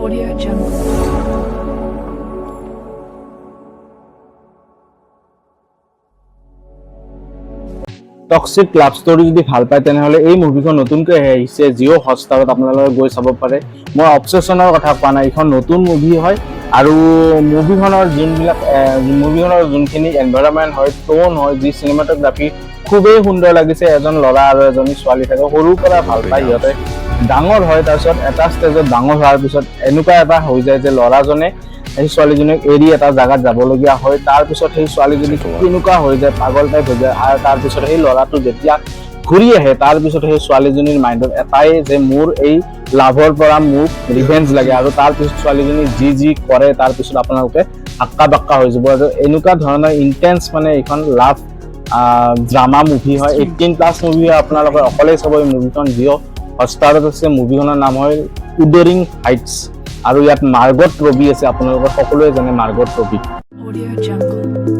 Audio Jungle. Toxic love story যদি ভাল পায় তেনেহ'লে এই মুভিখন নতুনকৈ আহিছে জিঅ' হটষ্টাৰত আপোনালোকে গৈ চাব পাৰে মই অবচেশ্যনৰ কথা কোৱা নাই এইখন নতুন মুভি হয় আৰু মুভিখনৰ যোনখিনি এনভাইৰনমেণ্ট হয় টোন হয় যি চিনেমাটোগ্ৰাফি খুবেই সুন্দৰ লাগিছে এজন ল'ৰা আৰু এজনী ছোৱালী থাকে সৰুৰ পৰা ভাল পায় সিহঁতে ডাঙৰ হয় তাৰপিছত এটা ষ্টেজত ডাঙৰ হোৱাৰ পিছত এনেকুৱা এটা হৈ যায় যে ল'ৰাজনে এই ছোৱালীজনীক এৰি এটা জাগাত যাবলগীয়া হয় তাৰপিছত সেই ছোৱালীজনী কেনেকুৱা হৈ যায় পাগল টাইপ হৈ যায় আৰু তাৰপিছত সেই ল'ৰাটো যেতিয়া ঘূৰি আহে তাৰপিছত সেই ছোৱালীজনীৰ মাইণ্ডত এটাই যে মোৰ এই লাভৰ পৰা মোক ৰিভেঞ্জ লাগে আৰু তাৰপিছত ছোৱালীজনী যি কৰে তাৰপিছত আপোনালোকে হাক্কা বাক্কা হৈ যাব আৰু এনেকুৱা ধৰণৰ ইণ্টেন্স মানে এইখন লাভ ড্ৰামা মুভি হয় 18+ মুভি হয় আপোনালোকে অকলেই চাব এই মুভিখন জিঅ' হটষ্টাৰত আছে মুভিখনৰ নাম হয় উডাৰিং হাইটছ আৰু ইয়াত মাৰ্গট ৰবি আছে আপোনালোকে সকলোৱে জানে মাৰ্গট ৰবি Audio Jungle.